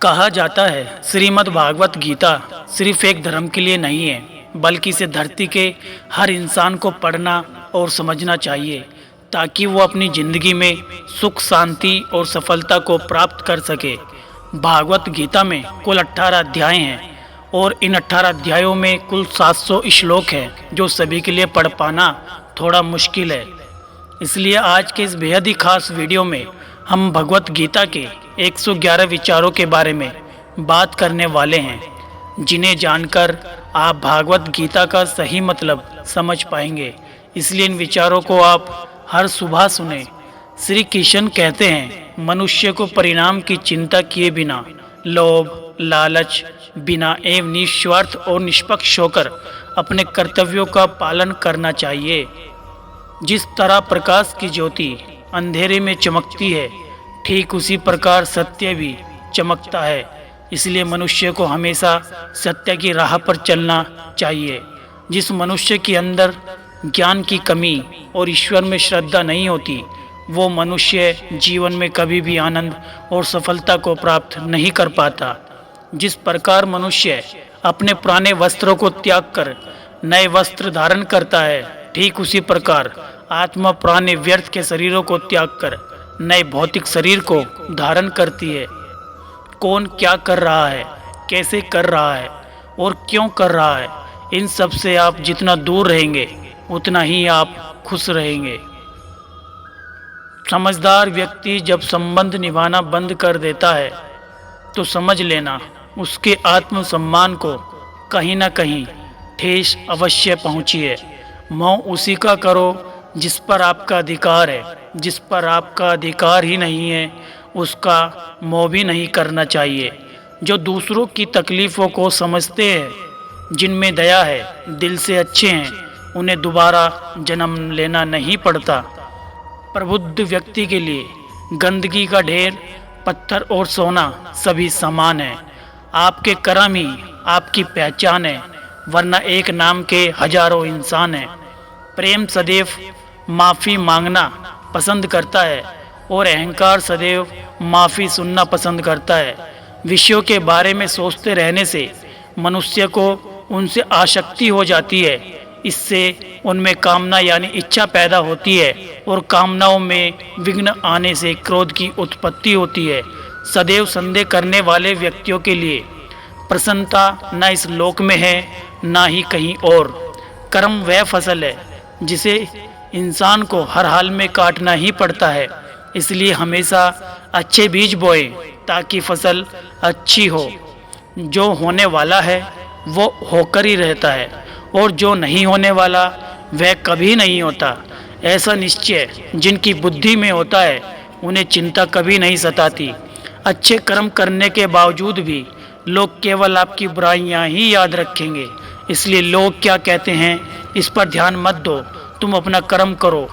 कहा जाता है श्रीमद् भागवत गीता सिर्फ एक धर्म के लिए नहीं है, बल्कि इसे धरती के हर इंसान को पढ़ना और समझना चाहिए ताकि वो अपनी ज़िंदगी में सुख, शांति और सफलता को प्राप्त कर सके। भागवत गीता में कुल 18 अध्याय हैं और इन 18 अध्यायों में कुल 700 श्लोक हैं, जो सभी के लिए पढ़ पाना थोड़ा मुश्किल है। इसलिए आज के इस बेहद ही खास वीडियो में हम भगवत गीता के 111 विचारों के बारे में बात करने वाले हैं, जिन्हें जानकर आप भागवत गीता का सही मतलब समझ पाएंगे। इसलिए इन विचारों को आप हर सुबह सुने। श्री कृष्ण कहते हैं, मनुष्य को परिणाम की चिंता किए बिना, लोभ लालच बिना एवं निस्वार्थ और निष्पक्ष होकर अपने कर्तव्यों का पालन करना चाहिए। जिस तरह प्रकाश की ज्योति अंधेरे में चमकती है, ठीक उसी प्रकार सत्य भी चमकता है। इसलिए मनुष्य को हमेशा सत्य की राह पर चलना चाहिए। जिस मनुष्य के अंदर ज्ञान की कमी और ईश्वर में श्रद्धा नहीं होती, वो मनुष्य जीवन में कभी भी आनंद और सफलता को प्राप्त नहीं कर पाता। जिस प्रकार मनुष्य अपने पुराने वस्त्रों को त्याग कर नए वस्त्र धारण करता है, ठीक उसी प्रकार आत्मा पुराने व्यर्थ के शरीरों को त्याग कर नए भौतिक शरीर को धारण करती है। कौन क्या कर रहा है, कैसे कर रहा है और क्यों कर रहा है, इन सब से आप जितना दूर रहेंगे उतना ही आप खुश रहेंगे। समझदार व्यक्ति जब संबंध निभाना बंद कर देता है तो समझ लेना उसके आत्मसम्मान को कहीं ना कहीं ठेस अवश्य पहुंची है। मोह उसी का करो जिस पर आपका अधिकार है। जिस पर आपका अधिकार ही नहीं है, उसका मोह भी नहीं करना चाहिए। जो दूसरों की तकलीफ़ों को समझते हैं, जिनमें दया है, दिल से अच्छे हैं, उन्हें दोबारा जन्म लेना नहीं पड़ता। प्रबुद्ध व्यक्ति के लिए गंदगी का ढेर, पत्थर और सोना सभी समान है। आपके कर्म ही आपकी पहचान है, वरना एक नाम के हजारों इंसान हैं। प्रेम सदैव माफ़ी मांगना पसंद करता है और अहंकार सदैव माफ़ी सुनना पसंद करता है। विषयों के बारे में सोचते रहने से मनुष्य को उनसे आसक्ति हो जाती है। इससे उनमें कामना यानी इच्छा पैदा होती है और कामनाओं में विघ्न आने से क्रोध की उत्पत्ति होती है। सदैव संदेह करने वाले व्यक्तियों के लिए प्रसन्नता न इस लोक में है, ना ही कहीं और। कर्म वह फसल है जिसे इंसान को हर हाल में काटना ही पड़ता है। इसलिए हमेशा अच्छे बीज बोए ताकि फसल अच्छी हो। जो होने वाला है वो होकर ही रहता है और जो नहीं होने वाला वह कभी नहीं होता। ऐसा निश्चय जिनकी बुद्धि में होता है, उन्हें चिंता कभी नहीं सताती। अच्छे कर्म करने के बावजूद भी लोग केवल आपकी बुराइयां ही याद रखेंगे। इसलिए लोग क्या कहते हैं इस पर ध्यान मत दो, तुम अपना कर्म करो।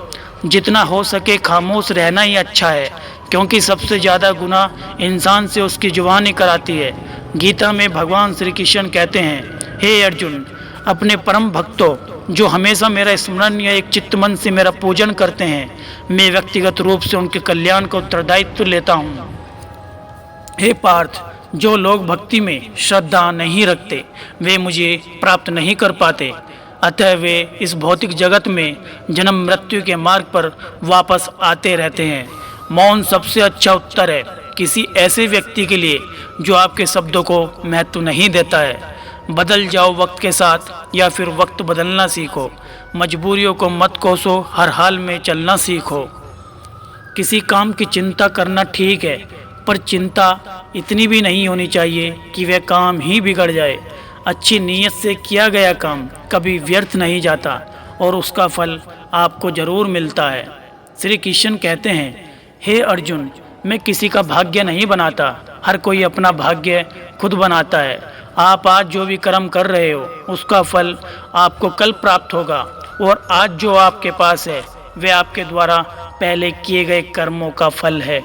जितना हो सके खामोश रहना ही अच्छा है, क्योंकि सबसे ज़्यादा गुनाह इंसान से उसकी जुबान ही कराती है। गीता में भगवान श्री कृष्ण कहते हैं, हे अर्जुन, अपने परम भक्तों जो हमेशा मेरा स्मरण या एक चित्त मन से मेरा पूजन करते हैं, मैं व्यक्तिगत रूप से उनके कल्याण का उत्तरदायित्व लेता हूँ। हे पार्थ, जो लोग भक्ति में श्रद्धा नहीं रखते वे मुझे प्राप्त नहीं कर पाते, अतः वे इस भौतिक जगत में जन्म मृत्यु के मार्ग पर वापस आते रहते हैं। मौन सबसे अच्छा उत्तर है किसी ऐसे व्यक्ति के लिए जो आपके शब्दों को महत्व नहीं देता है। बदल जाओ वक्त के साथ या फिर वक्त बदलना सीखो। मजबूरियों को मत कोसो, हर हाल में चलना सीखो। किसी काम की चिंता करना ठीक है, पर चिंता इतनी भी नहीं होनी चाहिए कि वह काम ही बिगड़ जाए। अच्छी नीयत से किया गया काम कभी व्यर्थ नहीं जाता और उसका फल आपको जरूर मिलता है। श्री कृष्ण कहते हैं, हे अर्जुन, मैं किसी का भाग्य नहीं बनाता, हर कोई अपना भाग्य खुद बनाता है। आप आज जो भी कर्म कर रहे हो उसका फल आपको कल प्राप्त होगा, और आज जो आपके पास है वह आपके द्वारा पहले किए गए कर्मों का फल है।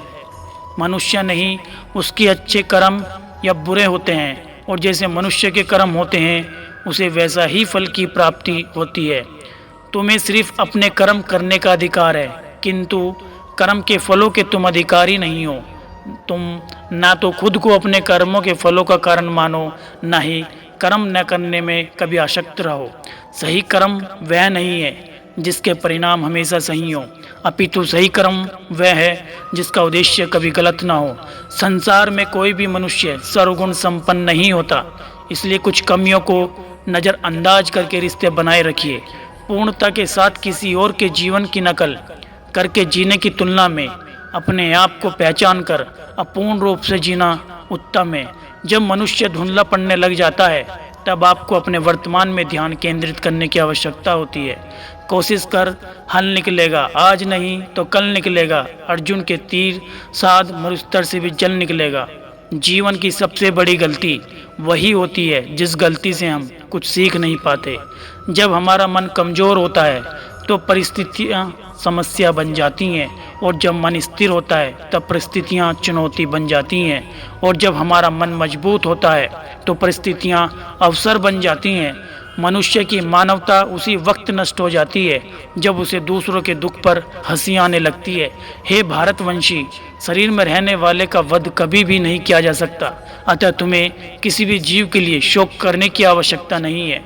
मनुष्य नहीं उसके अच्छे कर्म या बुरे होते हैं, और जैसे मनुष्य के कर्म होते हैं उसे वैसा ही फल की प्राप्ति होती है। तुम्हें सिर्फ अपने कर्म करने का अधिकार है, किंतु कर्म के फलों के तुम अधिकारी नहीं हो। तुम ना तो खुद को अपने कर्मों के फलों का कारण मानो, ना ही कर्म न करने में कभी आसक्त रहो। सही कर्म वह नहीं है जिसके परिणाम हमेशा सही हो, अपितु सही कर्म वह है जिसका उद्देश्य कभी गलत ना हो। संसार में कोई भी मनुष्य सर्वगुण संपन्न नहीं होता, इसलिए कुछ कमियों को नज़रअंदाज करके रिश्ते बनाए रखिए। पूर्णता के साथ किसी और के जीवन की नकल करके जीने की तुलना में अपने आप को पहचान कर अपूर्ण रूप से जीना उत्तम है। जब मनुष्य धुंधला पड़ने लग जाता है तब आपको अपने वर्तमान में ध्यान केंद्रित करने की आवश्यकता होती है। कोशिश कर, हल निकलेगा, आज नहीं तो कल निकलेगा। अर्जुन के तीर साध मरुस्तर से भी जल निकलेगा। जीवन की सबसे बड़ी गलती वही होती है जिस गलती से हम कुछ सीख नहीं पाते। जब हमारा मन कमज़ोर होता है तो परिस्थितियाँ समस्या बन जाती हैं, और जब मन स्थिर होता है तब परिस्थितियाँ चुनौती बन जाती हैं, और जब हमारा मन मजबूत होता है तो परिस्थितियाँ अवसर बन जाती हैं। मनुष्य की मानवता उसी वक्त नष्ट हो जाती है जब उसे दूसरों के दुख पर हंसी आने लगती है। हे भारतवंशी, शरीर में रहने वाले का वध कभी भी नहीं किया जा सकता, अतः तुम्हें किसी भी जीव के लिए शोक करने की आवश्यकता नहीं है।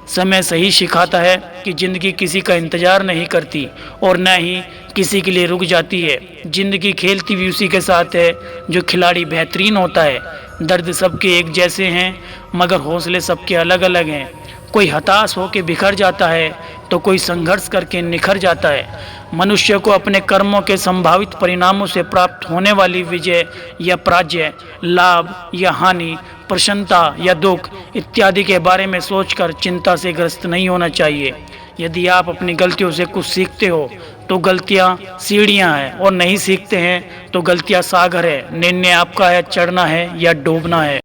समय सही सिखाता है कि जिंदगी किसी का इंतजार नहीं करती और न ही किसी के लिए रुक जाती है। जिंदगी खेलती भी उसी के साथ है जो खिलाड़ी बेहतरीन होता है। दर्द सबके एक जैसे हैं मगर हौसले सबके अलग अलग हैं। कोई हताश होकर बिखर जाता है तो कोई संघर्ष करके निखर जाता है। मनुष्य को अपने कर्मों के संभावित परिणामों से प्राप्त होने वाली विजय या पराजय, लाभ या हानि, प्रसन्नता या दुख इत्यादि के बारे में सोचकर चिंता से ग्रस्त नहीं होना चाहिए। यदि आप अपनी गलतियों से कुछ सीखते हो तो गलतियां सीढ़ियां हैं, और नहीं सीखते हैं तो गलतियां सागर है। निर्णय आपका है, चढ़ना है या डूबना है।